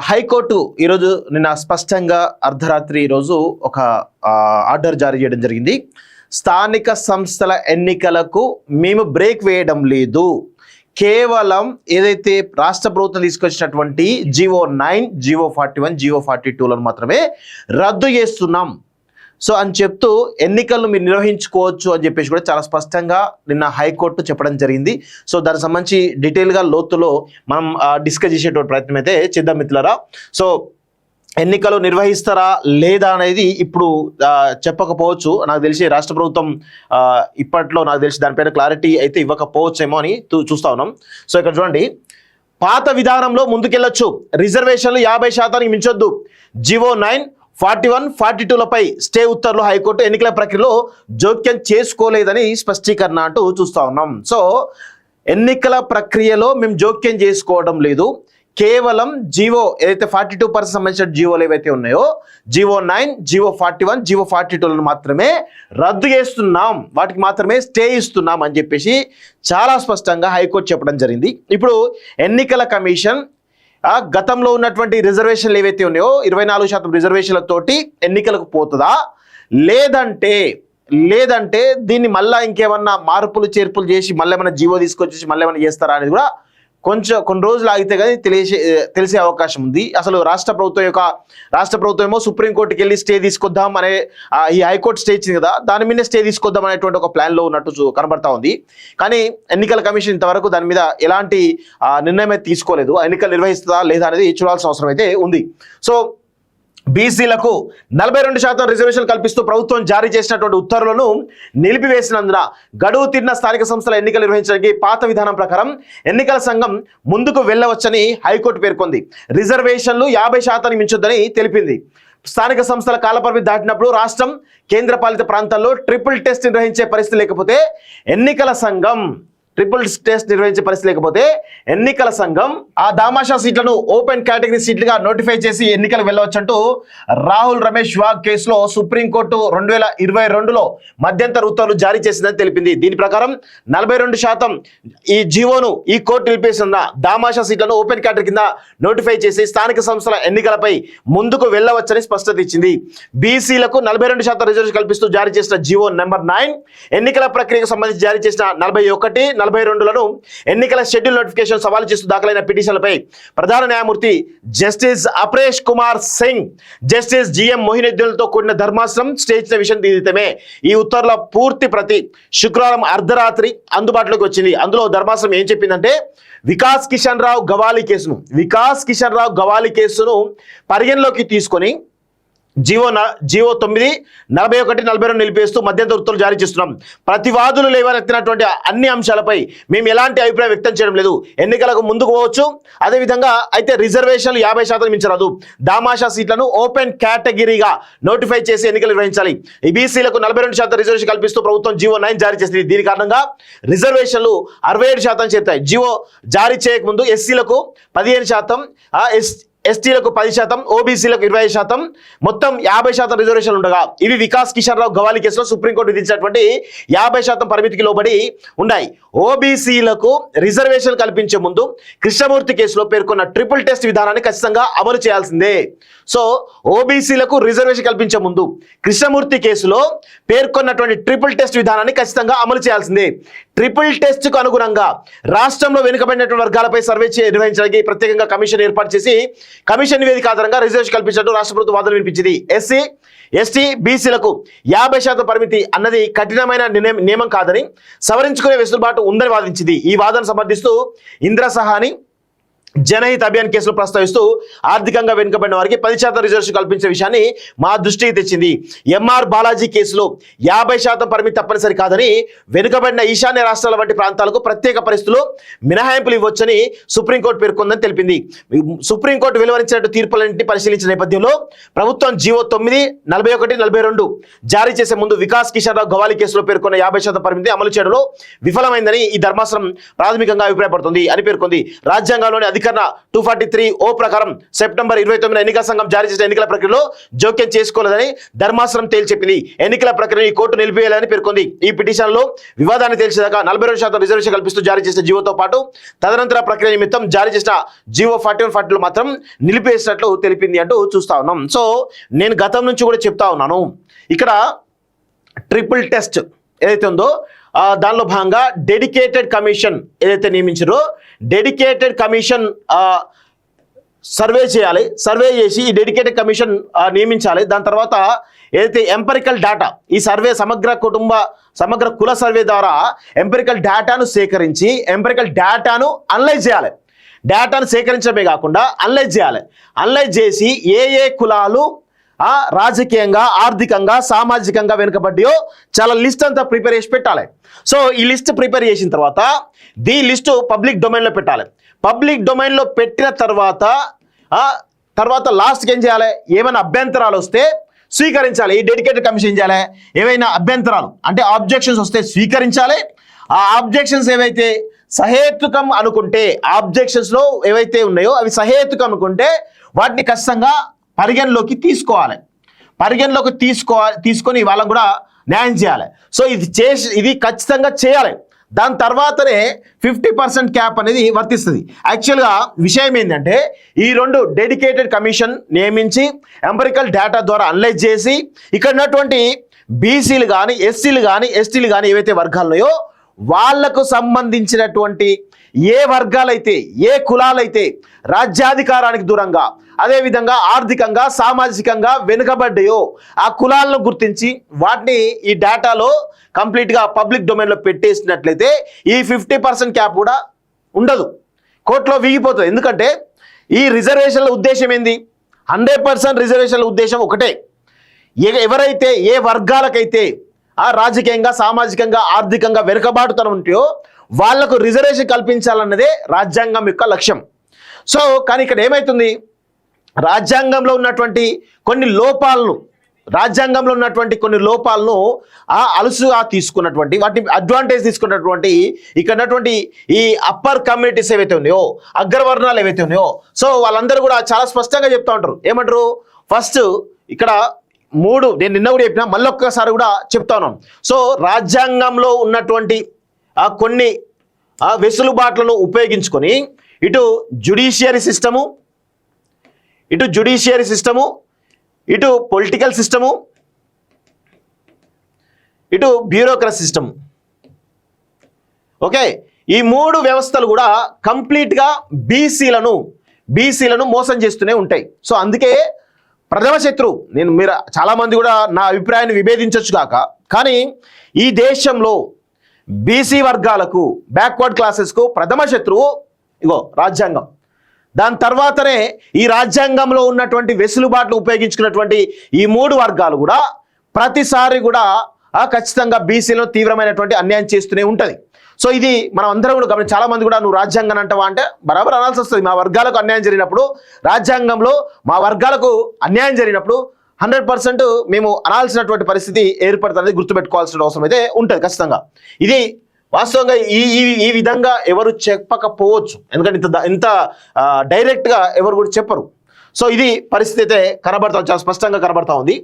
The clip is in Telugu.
హైకోర్టు ఈరోజు నిన్న స్పష్టంగా అర్ధరాత్రి ఈరోజు ఒక ఆర్డర్ జారీ చేయడం జరిగింది. స్థానిక సంస్థల ఎన్నికలకు మేము బ్రేక్ వేయడం లేదు, కేవలం ఏదైతే రాష్ట్ర ప్రభుత్వం తీసుకొచ్చినటువంటి జీవో 9, జీవో 41, జీవో 42లను మాత్రమే రద్దు చేస్తున్నాం సో అని చెప్తూ ఎన్నికలను మీరు నిర్వహించుకోవచ్చు అని చెప్పేసి కూడా చాలా స్పష్టంగా నిన్న హైకోర్టు చెప్పడం జరిగింది. సో దానికి సంబంధించి డీటెయిల్గా లోతులో మనం డిస్కస్ చేసేటువంటి ప్రయత్నం అయితే చేద్దాం మిత్రులారా. సో ఎన్నికలు నిర్వహిస్తారా లేదా అనేది ఇప్పుడు చెప్పకపోవచ్చు. నాకు తెలిసి రాష్ట్ర ప్రభుత్వం ఇప్పట్లో నాకు తెలిసి దానిపైన క్లారిటీ అయితే ఇవ్వకపోవచ్చేమో అని చూస్తా ఉన్నాం. సో ఇక్కడ చూడండి, పాత విధానంలో ముందుకెళ్ళొచ్చు, రిజర్వేషన్లు 50% మించొద్దు, జీవో 9, 41, 42లపై స్టే ఉత్తర్వులు, హైకోర్టు ఎన్నికల ప్రక్రియలో జోక్యం చేసుకోలేదని స్పష్టీకరణ అంటూ చూస్తా ఉన్నాం. సో ఎన్నికల ప్రక్రియలో మేము జోక్యం చేసుకోవడం లేదు, కేవలం జీవో ఏదైతే 42% సంబంధించిన జీవోలు ఏవైతే ఉన్నాయో జీవో 9, జీవో 41, జీవో 42లను మాత్రమే రద్దు చేస్తున్నాం, వాటికి మాత్రమే స్టే ఇస్తున్నాం అని చెప్పేసి చాలా స్పష్టంగా హైకోర్టు చెప్పడం జరిగింది. ఇప్పుడు ఎన్నికల కమిషన్ గతంలో ఉన్నటువంటి రిజర్వేషన్లు ఏవైతే ఉన్నాయో 24% రిజర్వేషన్లతోటి ఎన్నికలకు పోతుందా, లేదంటే దీన్ని మళ్ళీ ఇంకేమన్నా మార్పులు చేర్పులు చేసి మళ్ళీ ఏమైనా జీవో తీసుకొచ్చేసి మళ్ళీ ఏమైనా చేస్తారా అనేది కూడా కొన్ని రోజులు ఆగితే కానీ తెలిసే అవకాశం ఉంది. అసలు రాష్ట్ర ప్రభుత్వం ఏమో సుప్రీంకోర్టుకి వెళ్ళి స్టే తీసుకొద్దాం అనే ఈ హైకోర్టు స్టే ఇచ్చింది కదా, దాని మీద స్టే తీసుకొద్దాం అనేటువంటి ఒక ప్లాన్లో ఉన్నట్టు కనబడతా ఉంది. కానీ ఎన్నికల కమిషన్ ఇంతవరకు దాని మీద ఎలాంటి నిర్ణయం అయితే తీసుకోలేదు. ఎన్నికలు నిర్వహిస్తుందా లేదా అనేది చూడాల్సిన అవసరం అయితే ఉంది. సో బీసీలకు 42% రిజర్వేషన్ కల్పిస్తూ ప్రభుత్వం జారీ చేసినటువంటి ఉత్తర్వులను నిలిపివేసినందున గడువు తీరిన స్థానిక సంస్థల ఎన్నికలు నిర్వహించడానికి పాత విధానం ప్రకారం ఎన్నికల సంఘం ముందుకు వెళ్ళవచ్చని హైకోర్టు పేర్కొంది. రిజర్వేషన్లు 50% మించొద్దని తెలిపింది. స్థానిక సంస్థల కాలపరిమితి దాటినప్పుడు రాష్ట్రం, కేంద్రపాలిత ప్రాంతాల్లో ట్రిపుల్ టెస్ట్ నిర్వహించే పరిస్థితి లేకపోతే ఎన్నికల సంఘం ఆ దామాషా సీట్లను ఓపెన్ కేటగిరీ సీట్లుగా నోటిఫై చేసి ఎన్నికలు వెళ్ళవచ్చంటూ రాహుల్ రమేష్ వాగ్ కేసులో సుప్రీంకోర్టు 2022లో మధ్యంతర ఉత్తర్వులు జారీ చేసిందని తెలిపింది. దీని ప్రకారం 42% ఈ జీవోను ఈ కోర్టు నిలిపేసిన దామాషా సీట్లను ఓపెన్ కేటగిరీ కింద నోటిఫై చేసి స్థానిక సంస్థల ఎన్నికలపై ముందుకు వెళ్ళవచ్చని స్పష్టత ఇచ్చింది. బీసీలకు 42% రిజర్వేషన్ కల్పిస్తూ జారీ చేసిన జీవో నెంబర్ 9, ఎన్నికల ప్రక్రియకు సంబంధించి జారీ చేసిన 41, 42లను ఎన్నికల షెడ్యూల్ నోటిఫికేషన్ సవాలు చేస్తూ దాఖలైన పిటిషన్లపై ప్రధాన న్యాయమూర్తి justice Aparesh Kumar Singh, justice GM మోహినుద్దీన్లతో కూడిన ధర్మాసనం స్టే ఇచ్చిన విషయం విదితమే. ఈ ఉత్తర్వుల పూర్తి ప్రతి శుక్రవారం అర్ధరాత్రి అందుబాటులోకి వచ్చింది. అందులో ధర్మాసనం ఏం చెప్పిందంటే, వికాస్ కిషన్ రావు గవాలి కేసును పరిగణలోకి తీసుకొని జీవో 9, 41, 42 నిలిపేస్తూ మధ్యంతర ఉత్తర్వులు జారీ చేస్తున్నాం. ప్రతివాదులు లేవనెత్తినటువంటి అన్ని అంశాలపై మేము ఎలాంటి అభిప్రాయం వ్యక్తం చేయడం లేదు. ఎన్నికలకు ముందుకు పోవచ్చు, అదేవిధంగా అయితే రిజర్వేషన్లు 50% మించరాదు. దామాషా సీట్లను ఓపెన్ కేటగిరీగా నోటిఫై చేసి ఎన్నికలు నిర్వహించాలి. ఈబీసీలకు 42% రిజర్వేషన్ కల్పిస్తూ ప్రభుత్వం జీవో 9 జారీ చేసింది. దీని కారణంగా రిజర్వేషన్లు 67% చేరుతాయి. జీవో జారీ చేయకముందు ఎస్సీలకు 15%, ఎస్టీలకు 10%, ఓబీసీలకు 20%, మొత్తం 50% రిజర్వేషన్లు ఉండగా ఇవి వికాస్ కిషన్ రావు గవాలి కేసులో సుప్రీంకోర్టు విధించినటువంటి 50% పరిమితికి లోబడి ఉన్నాయి. ఓబీసీలకు రిజర్వేషన్ కల్పించే ముందు కృష్ణమూర్తి కేసులో పేర్కొన్న ట్రిపుల్ టెస్ట్ విధానాన్ని ఖచ్చితంగా అమలు చేయాల్సిందే. సో ఓబీసీలకు రిజర్వేషన్ కల్పించే ముందు కృష్ణమూర్తి కేసులో పేర్కొన్నటువంటి ట్రిపుల్ టెస్ట్ విధానాన్ని ఖచ్చితంగా అమలు చేయాల్సిందే. ట్రిపుల్ టెస్ట్కు అనుగుణంగా రాష్ట్రంలో వెనుకబడినటువంటి వర్గాలపై సర్వే నిర్వహించడానికి ప్రత్యేకంగా కమిషన్ ఏర్పాటు చేసి కమిషన్ నివేదిక ఆధారంగా రిజర్వేషన్ కల్పించినట్టు రాష్ట్ర ప్రభుత్వం వాదన వినిపించింది. ఎస్సీ, ఎస్టీ, బీసీలకు 50% పరిమితి అన్నది కఠినమైన నియమం కాదని, సవరించుకునే వెసులుబాటు ఉందని వాదించింది. ఈ వాదన సమర్థిస్తూ ఇంద్ర సహాని జనహిత్ అభియాన్ కేసులో ప్రస్తావిస్తూ ఆర్థికంగా వెనుకబడిన వారికి 10% రిజర్వేషన్ కల్పించే విషయాన్ని మా దృష్టికి తెచ్చింది. ఎంఆర్ బాలాజీ కేసులో 50% పరిమితి తప్పనిసరి కాదని, వెనుకబడిన ఈశాన్య రాష్ట్రాల వంటి ప్రాంతాలకు ప్రత్యేక పరిస్థితుల్లో మినహాయింపులు ఇవ్వచ్చని సుప్రీంకోర్టు పేర్కొందని తెలిపింది. సుప్రీంకోర్టు వెలువరించినట్టు తీర్పులన్నింటినీ పరిశీలించిన నేపథ్యంలో ప్రభుత్వం జీవో 9, 41, 42 జారీ చేసే ముందు వికాస్ కిషన్ రావు గవాలి కేసులో పేర్కొన్న 50% పరిమితి అమలు చేయడంలో విఫలమైందని ఈ ధర్మాసనం ప్రాథమికంగా అభిప్రాయపడుతుంది అని పేర్కొంది. రాజ్యాంగంలోని అధికరణ 243 ప్రకారం సెప్టెంబర్ 29 ఎన్నికల సంఘం జారీ చేసిన ఎన్నికల ప్రక్రియలో జోక్యం చేసుకోలేదని ధర్మాసనం తేల్చెప్పింది. ఎన్నికల ప్రక్రియను ఈ కోర్టు నిలిపివేయాలని పేర్కొంది. ఈ పిటిషన్లో వివాదాన్ని తేల్చేదాకా 42% రిజర్వేషన్ కల్పిస్తూ జారీ చేసిన జీవోతో పాటు తదనంతర ప్రక్రియ నిమిత్తం జారీ చేసిన జీవో 4140 మాత్రం నిలిపేసినట్లు తెలిపింది అంటూ చూస్తా ఉన్నాం. సో నేను గతం నుంచి కూడా చెప్తా ఉన్నాను, ఇక్కడ ట్రిపుల్ టెస్ట్ ఏదైతే ఉందో దానిలో భాగంగా డెడికేటెడ్ కమిషన్ ఏదైతే నియమించారో డెడికేటెడ్ కమిషన్ సర్వే చేయాలి. సర్వే చేసి ఈ డెడికేటెడ్ కమిషన్ నియమించాలి. దాని తర్వాత ఏదైతే ఎంపెరికల్ డేటా, ఈ సర్వే సమగ్ర కుల సర్వే ద్వారా ఎంపెరికల్ డేటాను సేకరించి ఎంపెరికల్ డేటాను అనలైజ్ చేయాలి. డేటాను సేకరించడమే కాకుండా అనలైజ్ చేయాలి. అనలైజ్ చేసి ఏ కులాలు రాజకీయంగా, ఆర్థికంగా, సామాజికంగా వెనుకబడ్డాయో చాలా లిస్ట్ అంతా ప్రిపేర్ చేసి పెట్టాలి. సో ఈ లిస్ట్ ప్రిపేర్ చేసిన తర్వాత ఈ లిస్టు పబ్లిక్ డొమైన్లో పెట్టాలి. పబ్లిక్ డొమైన్లో పెట్టిన తర్వాత లాస్ట్కి ఏం చేయాలి, ఏమైనా అభ్యంతరాలు వస్తే స్వీకరించాలి. ఈ డెడికేటెడ్ కమిషన్ ఏం చేయాలి, ఏవైనా అభ్యంతరాలు అంటే ఆబ్జెక్షన్స్ వస్తే స్వీకరించాలి. ఆ ఆబ్జెక్షన్స్ ఏవైతే సహేతుకం అనుకుంటే, ఆబ్జెక్షన్స్లో ఏవైతే ఉన్నాయో అవి సహేతుకం అనుకుంటే వాటిని ఖచ్చితంగా పరిగణలోకి తీసుకోవాలి. తీసుకొని వాళ్ళకు కూడా న్యాయం చేయాలి. సో ఇది ఖచ్చితంగా చేయాలి. దాని తర్వాతనే 50% క్యాప్ అనేది వర్తిస్తుంది. యాక్చువల్గా విషయం ఏంటంటే ఈ రెండు డెడికేటెడ్ కమిషన్ నియమించి ఎంపెరికల్ డేటా ద్వారా అనలైజ్ చేసి ఇక్కడ ఉన్నటువంటి బీసీలు కానీ, ఎస్సీలు కానీ, ఎస్టీలు కానీ ఏవైతే వర్గాలు ఉన్నాయో వాళ్లకు సంబంధించినటువంటి ఏ వర్గాలైతే, ఏ కులాలైతే రాజ్యాధికారానికి దూరంగా, అదేవిధంగా ఆర్థికంగా, సామాజికంగా వెనుకబడ్డాయో ఆ కులాలను గుర్తించి వాటిని ఈ డేటాలో కంప్లీట్గా పబ్లిక్ డొమైన్లో పెట్టేసినట్లయితే ఈ 50% క్యాప్ కూడా ఉండదు, కోర్టులో వీగిపోతుంది. ఎందుకంటే ఈ రిజర్వేషన్ల ఉద్దేశం ఏంది, 100% రిజర్వేషన్ల ఉద్దేశం ఒకటే, ఎవరైతే ఏ వర్గాలకైతే రాజకీయంగా, సామాజికంగా, ఆర్థికంగా వెనుకబాటుతనం ఉంటాయో వాళ్లకు రిజర్వేషన్ కల్పించాలన్నదే రాజ్యాంగం యొక్క లక్ష్యం. సో కానీ ఇక్కడ ఏమవుతుంది, రాజ్యాంగంలో ఉన్నటువంటి కొన్ని లోపాలను అలుసుగా తీసుకున్నటువంటి, వాటిని అడ్వాంటేజ్ తీసుకున్నటువంటి ఇక్కడ ఉన్నటువంటి ఈ అప్పర్ కమ్యూనిటీస్ ఏవైతే ఉన్నాయో, అగ్రవర్ణాలు ఏవైతే ఉన్నాయో, సో వాళ్ళందరూ కూడా చాలా స్పష్టంగా చెప్తా ఉంటారు. ఏమంటారు, ఫస్ట్ ఇక్కడ 3 నేను నిన్న కూడా చెప్పినా, మళ్ళొక్కసారి కూడా చెప్తా ఉన్నాను. సో రాజ్యాంగంలో ఉన్నటువంటి కొన్ని వెసులుబాట్లను ఉపయోగించుకొని ఇటు జ్యుడిషియరీ సిస్టము, ఇటు పొలిటికల్ సిస్టము, ఇటు బ్యూరోక్రసీ సిస్టము, ఓకే, ఈ 3 వ్యవస్థలు కూడా కంప్లీట్గా బీసీలను మోసం చేస్తూనే ఉంటాయి. సో అందుకే ప్రథమ శత్రువు, మీరు చాలామంది కూడా నా అభిప్రాయాన్ని విభేదించవచ్చు కానీ ఈ దేశంలో బీసీ వర్గాలకు, బ్యాక్వర్డ్ క్లాసెస్కు ప్రథమ శత్రువు ఇగో రాజ్యాంగం. దాని తర్వాతనే ఈ రాజ్యాంగంలో ఉన్నటువంటి వెసులుబాట్లు ఉపయోగించుకున్నటువంటి ఈ 3 వర్గాలు కూడా ప్రతిసారి కూడా ఖచ్చితంగా బీసీలను తీవ్రమైనటువంటి అన్యాయం చేస్తూనే ఉంటుంది. సో ఇది మనం అందరం కూడా గమనించి, చాలామంది కూడా నువ్వు రాజ్యాంగం అంటావా అంటే బరాబర్ అనాల్సి వస్తుంది. మా వర్గాలకు అన్యాయం జరిగినప్పుడు, రాజ్యాంగంలో మా వర్గాలకు అన్యాయం జరిగినప్పుడు 100% మేము అనాల్సినటువంటి పరిస్థితి ఏర్పడుతుంది, గుర్తుపెట్టుకోవాల్సిన అవసరం అయితే ఉంటుంది ఖచ్చితంగా. ఇది వాస్తవంగా ఈ విధంగా ఎవరు చెప్పకపోవచ్చు, ఎందుకంటే ఇంత డైరెక్ట్గా ఎవరు కూడా చెప్పరు. సో ఇది పరిస్థితి అయితే చాలా స్పష్టంగా కనబడతా ఉంది.